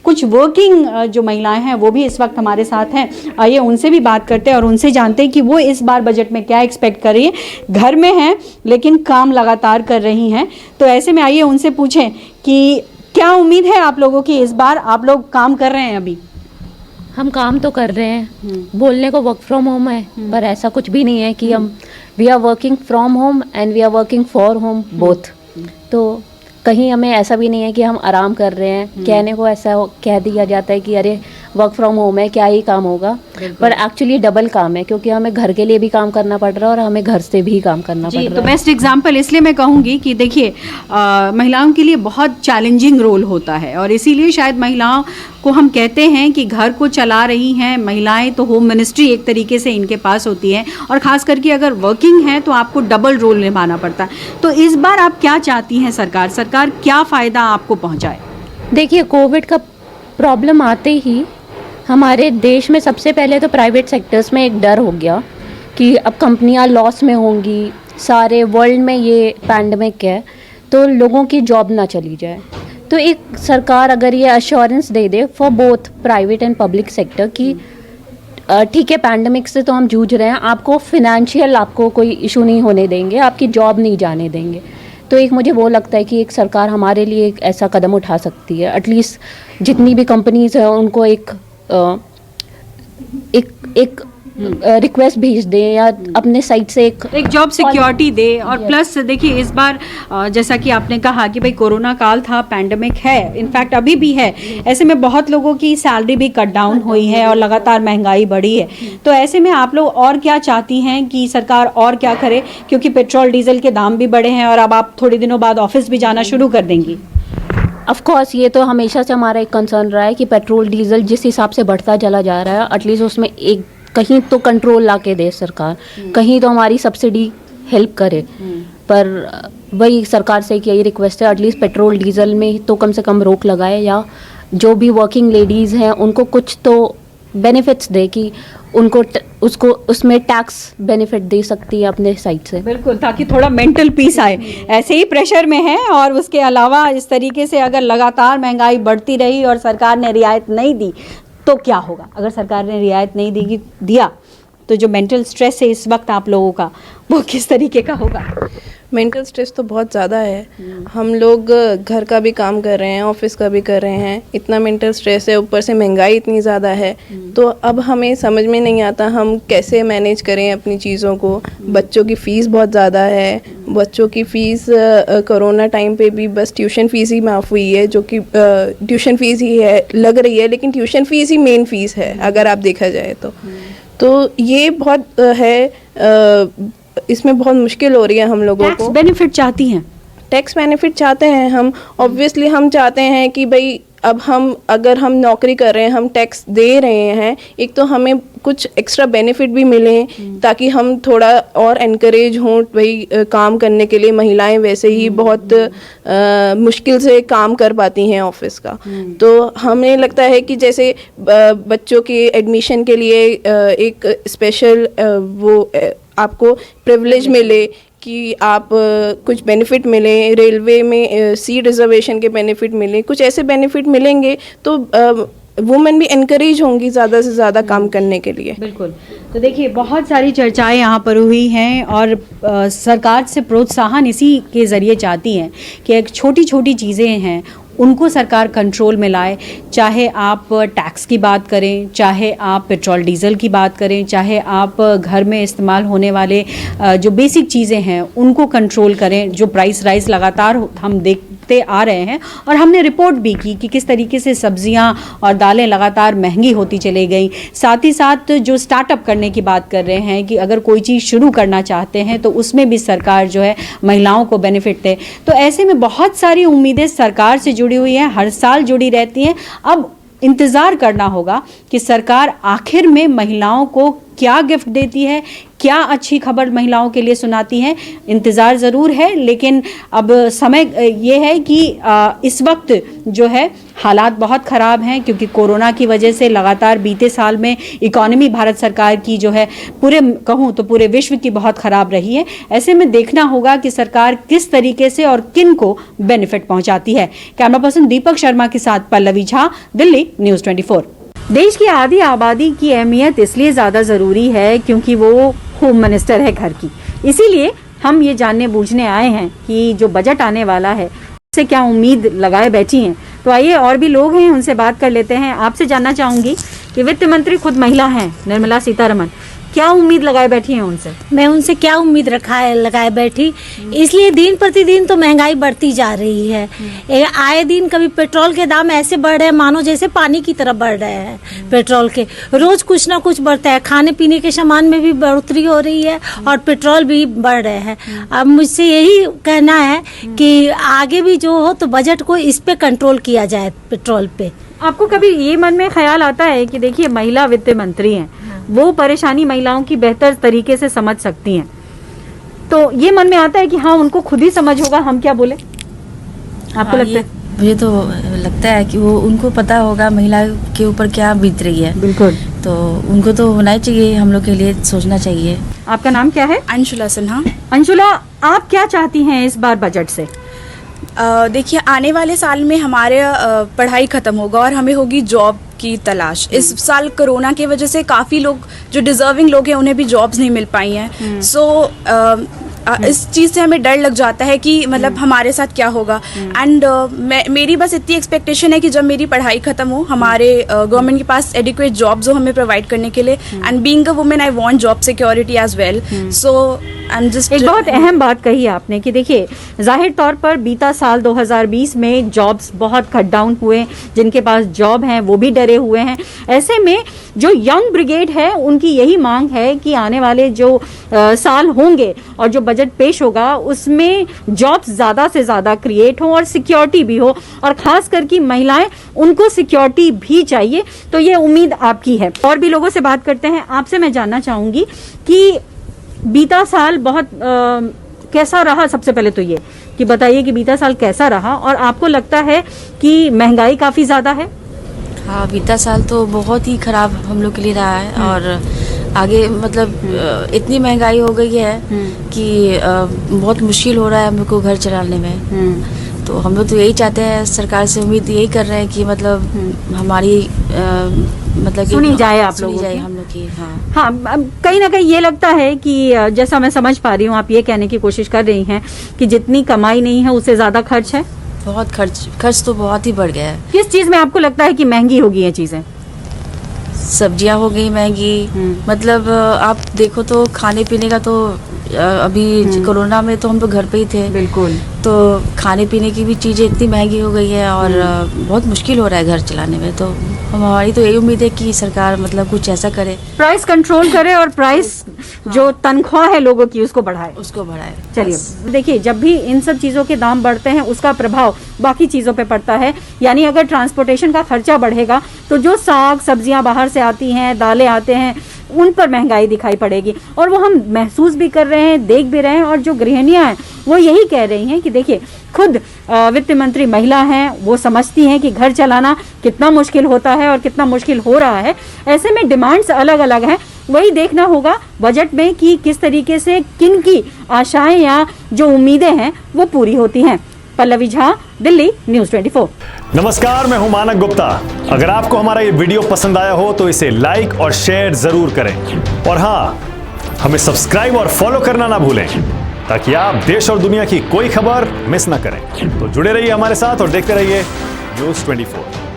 कुछ वर्किंग जो महिलाएं हैं वो भी इस वक्त हमारे साथ हैं। आइए उनसे भी बात करते हैं और उनसे जानते हैं कि वो इस बार बजट में क्या एक्सपेक्ट कर रही है। घर में हैं लेकिन काम लगातार कर रही हैं, तो ऐसे में आइए उनसे पूछें कि क्या उम्मीद है आप लोगों की इस बार। आप लोग काम कर रहे हैं अभी? हम काम तो कर रहे हैं, बोलने को वर्क फ्रॉम होम है, पर ऐसा कुछ भी नहीं है कि हम we are working from home and we are working for home both. तो कहीं हमें ऐसा भी नहीं है कि हम आराम कर रहे हैं। कहने को ऐसा कह दिया जाता है कि अरे वर्क फ्रॉम होम है, क्या ही काम होगा, पर एक्चुअली डबल काम है, क्योंकि हमें घर के लिए भी काम करना पड़ रहा है और हमें घर से भी काम करना पड़ रहा है। तो बेस्ट एग्जांपल इसलिए मैं कहूँगी कि देखिए महिलाओं के लिए बहुत चैलेंजिंग रोल होता है और इसीलिए शायद महिलाओं को हम कहते हैं कि घर को चला रही हैं महिलाएं, तो होम मिनिस्ट्री एक तरीके से इनके पास होती है और ख़ास करके अगर वर्किंग है तो आपको डबल रोल निभाना पड़ता है। तो इस बार आप क्या चाहती हैं सरकार क्या फ़ायदा आपको पहुँचाए? देखिए, कोविड का प्रॉब्लम आते ही हमारे देश में सबसे पहले तो प्राइवेट सेक्टर्स में एक डर हो गया कि अब कंपनियां लॉस में होंगी, सारे वर्ल्ड में ये पैंडमिक है तो लोगों की जॉब ना चली जाए। तो एक सरकार अगर ये assurance they they for both private and public sector कि ठीक है पैंडमिक से तो हम जूझ रहे हैं, आपको फिनेंशियल आपको कोई इशू नहीं होने देंगे, आपकी जॉब नहीं जाने देंगे, तो एक मुझे वो लगता है कि एक सरकार हमारे लिए एक ऐसा कदम उठा सकती है। एटलीस्ट जितनी भी कंपनीज हैं उनको एक रिक्वेस्ट भेज दें या अपने साइट से एक जॉब सिक्योरिटी दे। और प्लस देखिए इस बार जैसा कि आपने कहा कि भाई कोरोना काल था, पैंडमिक है, इनफैक्ट अभी भी है, ऐसे में बहुत लोगों की सैलरी भी कट डाउन हुई है और लगातार महंगाई बढ़ी है। तो ऐसे में आप लोग और क्या चाहती हैं कि सरकार और क्या करे, क्योंकि पेट्रोल डीजल के दाम भी बढ़े हैं और अब आप थोड़े दिनों बाद ऑफिस भी जाना शुरू कर देंगी। ऑफ कोर्स ये तो हमेशा से हमारा एक कंसर्न रहा है कि पेट्रोल डीजल जिस हिसाब से बढ़ता चला जा रहा है, एटलीस्ट उसमें एक कहीं तो कंट्रोल ला के दे सरकार, कहीं तो हमारी सब्सिडी हेल्प करे। पर वही सरकार से यही रिक्वेस्ट है, एटलीस्ट पेट्रोल डीजल में तो कम से कम रोक लगाए या जो भी वर्किंग लेडीज़ हैं उनको कुछ तो बेनिफिट्स दे कि उनको उसको उसमें टैक्स बेनिफिट दे सकती है अपने साइड से। बिल्कुल, ताकि थोड़ा मेंटल पीस आए। ऐसे ही प्रेशर में है और उसके अलावा इस तरीके से अगर लगातार महंगाई बढ़ती रही और सरकार ने रियायत नहीं दी तो क्या होगा। अगर सरकार ने रियायत नहीं दिया तो जो मेंटल स्ट्रेस है इस वक्त आप लोगों का वो किस तरीके का होगा? मेंटल स्ट्रेस तो बहुत ज़्यादा है। हम लोग घर का भी काम कर रहे हैं, ऑफिस का भी कर रहे हैं, इतना मेंटल स्ट्रेस है, ऊपर से महंगाई इतनी ज़्यादा है। तो अब हमें समझ में नहीं आता हम कैसे मैनेज करें अपनी चीज़ों को। बच्चों की फ़ीस बहुत ज़्यादा है, बच्चों की फ़ीस कोरोना टाइम पे भी बस ट्यूशन फ़ीस ही माफ़ हुई है, जो कि ट्यूशन फ़ीस ही है लग रही है, लेकिन ट्यूशन फ़ीस ही मेन फ़ीस है अगर आप देखा जाए तो ये बहुत है। इसमें बहुत मुश्किल हो रही है हम लोगों को। टैक्स बेनिफिट चाहती हैं? टैक्स बेनिफिट चाहते हैं हम, ऑब्वियसली हम चाहते हैं कि भाई अब अगर हम नौकरी कर रहे हैं, हम टैक्स दे रहे हैं, एक तो हमें कुछ एक्स्ट्रा बेनिफिट भी मिले ताकि हम थोड़ा और एनकरेज हों भाई काम करने के लिए। महिलाएं वैसे ही बहुत मुश्किल से काम कर पाती हैं ऑफिस का, तो हमें लगता है कि जैसे बच्चों के एडमिशन के लिए एक स्पेशल वो आपको प्रिविलेज मिले कि आप कुछ बेनिफिट मिले, रेलवे में सीट रिजर्वेशन के बेनिफिट मिले, कुछ ऐसे बेनिफिट मिलेंगे तो वुमेन भी एनकरेज होंगी ज़्यादा से ज़्यादा काम करने के लिए। बिल्कुल। तो देखिए बहुत सारी चर्चाएं यहाँ पर हुई हैं और सरकार से प्रोत्साहन इसी के ज़रिए चाहती हैं कि एक छोटी छोटी चीज़ें हैं उनको सरकार कंट्रोल में लाए। चाहे आप टैक्स की बात करें, चाहे आप पेट्रोल डीजल की बात करें, चाहे आप घर में इस्तेमाल होने वाले जो बेसिक चीज़ें हैं उनको कंट्रोल करें। जो प्राइस राइज लगातार हम देखते आ रहे हैं और हमने रिपोर्ट भी की कि किस तरीके से सब्जियां और दालें लगातार महंगी होती चली गई। साथ ही साथ जो स्टार्टअप करने की बात कर रहे हैं कि अगर कोई चीज़ शुरू करना चाहते हैं तो उसमें भी सरकार जो है महिलाओं को बेनिफिट दे। तो ऐसे में बहुत सारी उम्मीदें सरकार से जुड़ी हुई हैं, हर साल जुड़ी रहती हैं। अब इंतज़ार करना होगा कि सरकार आखिर में महिलाओं को क्या गिफ्ट देती है, क्या अच्छी खबर महिलाओं के लिए सुनाती हैं, इंतज़ार ज़रूर है। लेकिन अब समय ये है कि इस वक्त जो है हालात बहुत ख़राब हैं, क्योंकि कोरोना की वजह से लगातार बीते साल में इकॉनमी भारत सरकार की जो है पूरे विश्व की बहुत ख़राब रही है। ऐसे में देखना होगा कि सरकार किस तरीके से और किन को बेनिफिट पहुंचाती है। कैमरा पर्सन दीपक शर्मा के साथ पल्लवी झा, दिल्ली, न्यूज़ 24। देश की आधी आबादी की अहमियत इसलिए ज़्यादा ज़रूरी है क्योंकि वो होम मिनिस्टर है घर की। इसीलिए हम ये जानने बूझने आए हैं कि जो बजट आने वाला है उससे क्या उम्मीद लगाए बैठी हैं। तो आइए और भी लोग हैं, उनसे बात कर लेते हैं। आपसे जानना चाहूँगी कि वित्त मंत्री खुद महिला हैं, निर्मला सीतारमण, क्या उम्मीद लगाए बैठी हैं उनसे? मैं उनसे क्या उम्मीद लगाए बैठी, इसलिए दिन प्रतिदिन तो महंगाई बढ़ती जा रही है। आए दिन कभी पेट्रोल के दाम ऐसे बढ़ रहे हैं मानो जैसे पानी की तरह बढ़ रहे हैं। पेट्रोल के रोज कुछ ना कुछ बढ़ता है, खाने पीने के सामान में भी बढ़ोतरी हो रही है और पेट्रोल भी बढ़ रहे हैं। अब मुझसे यही कहना है कि आगे भी जो हो तो बजट को इस पे कंट्रोल किया जाए, पेट्रोल पे। आपको कभी ये मन में ख्याल आता है कि देखिए महिला वित्त मंत्री हैं, वो परेशानी महिलाओं की बेहतर तरीके से समझ सकती हैं, तो ये मन में आता है कि हाँ उनको खुद ही समझ होगा, हम क्या बोले? आपको लगता है? मुझे तो लगता है कि वो उनको पता होगा महिला के ऊपर क्या बीत रही है। बिल्कुल, तो उनको तो होना ही चाहिए, हम लोग के लिए सोचना चाहिए। आपका नाम क्या है? अंशुला सिन्हा। अंशुला, आप क्या चाहती हैं इस बार बजट से? देखिए, आने वाले साल में हमारे पढ़ाई ख़त्म होगा और हमें होगी जॉब की तलाश। इस साल कोरोना की वजह से काफ़ी लोग जो डिज़र्विंग लोग हैं उन्हें भी जॉब्स नहीं मिल पाई हैं। सो इस चीज़ से हमें डर लग जाता है कि मतलब हमारे साथ क्या होगा। एंड मेरी बस इतनी एक्सपेक्टेशन है कि जब मेरी पढ़ाई ख़त्म हो, हमारे गवर्नमेंट के पास एडिक्वेट जॉब्स हो हमें प्रोवाइड करने के लिए। And being a women I want job security as well. So एक बहुत अहम बात कही आपने कि देखिए जाहिर तौर पर बीता साल 2020 में जॉब्स बहुत कट डाउन हुए, जिनके पास जॉब हैं वो भी डरे हुए हैं। ऐसे में जो यंग ब्रिगेड है उनकी यही मांग है कि आने वाले जो साल होंगे और जो बजट पेश होगा उसमें जॉब्स ज़्यादा से ज़्यादा क्रिएट हो और सिक्योरिटी भी हो, और ख़ास करके महिलाएं, उनको सिक्योरिटी भी चाहिए। तो ये उम्मीद आपकी है। और भी लोगों से बात करते हैं। आपसे मैं जानना चाहूँगी कि बीता साल बहुत कैसा रहा? सबसे पहले तो ये कि बताइए कि बीता साल कैसा रहा और आपको लगता है कि महंगाई काफ़ी ज़्यादा है? हाँ, बीता साल तो बहुत ही खराब हम लोग के लिए रहा है। और आगे मतलब इतनी महंगाई हो गई है कि बहुत मुश्किल हो रहा है हम लोग को घर चलाने में। तो हम लोग तो यही चाहते हैं, सरकार से उम्मीद यही कर रहे हैं कि मतलब हमारी मतलब सुनी जाए, आप लोगों की, हम लोग की। हाँ, कहीं ना कहीं ये लगता है कि जैसा मैं समझ पा रही हूँ आप ये कहने की कोशिश कर रही हैं कि जितनी कमाई नहीं है उससे ज़्यादा खर्च है। बहुत खर्च तो बहुत ही बढ़ गया है। किस चीज़ में आपको लगता है कि महंगी होगी ये चीज़ें? सब्जियां हो गई महंगी, मतलब आप देखो तो खाने पीने का तो अभी कोरोना में तो हम लोग घर पे ही थे। बिल्कुल। तो खाने पीने की भी चीज़ें इतनी महंगी हो गई है और बहुत मुश्किल हो रहा है घर चलाने में। तो हमारी तो यही उम्मीद है कि सरकार मतलब कुछ ऐसा करे, प्राइस कंट्रोल करे और प्राइस जो तनख्वाह है लोगों की उसको बढ़ाए। चलिए, देखिए जब भी इन सब चीज़ों के दाम बढ़ते हैं उसका प्रभाव बाकी चीज़ों पे पड़ता है। यानी अगर ट्रांसपोर्टेशन का खर्चा बढ़ेगा तो जो साग सब्जियां बाहर से आती हैं, दालें आते हैं, उन पर महंगाई दिखाई पड़ेगी और वो हम महसूस भी कर रहे हैं, देख भी रहे हैं। और जो गृहिणियां हैं वो यही कह रही हैं कि देखिए खुद वित्त मंत्री महिला हैं, वो समझती हैं कि घर चलाना कितना मुश्किल होता है और कितना मुश्किल हो रहा है। ऐसे में डिमांड्स अलग अलग हैं, वही देखना होगा बजट में कि किस तरीके से किन की आशाएं या जो उम्मीदें हैं वो पूरी होती हैं। पल्लवी झा, दिल्ली, न्यूज़ 24। नमस्कार, मैं हूं मानक गुप्ता। अगर आपको हमारा ये वीडियो पसंद आया हो तो इसे लाइक और शेयर जरूर करें, और हाँ, हमें सब्सक्राइब और फॉलो करना ना भूलें ताकि आप देश और दुनिया की कोई खबर मिस ना करें। तो जुड़े रहिए हमारे साथ और देखते रहिए न्यूज़ 24।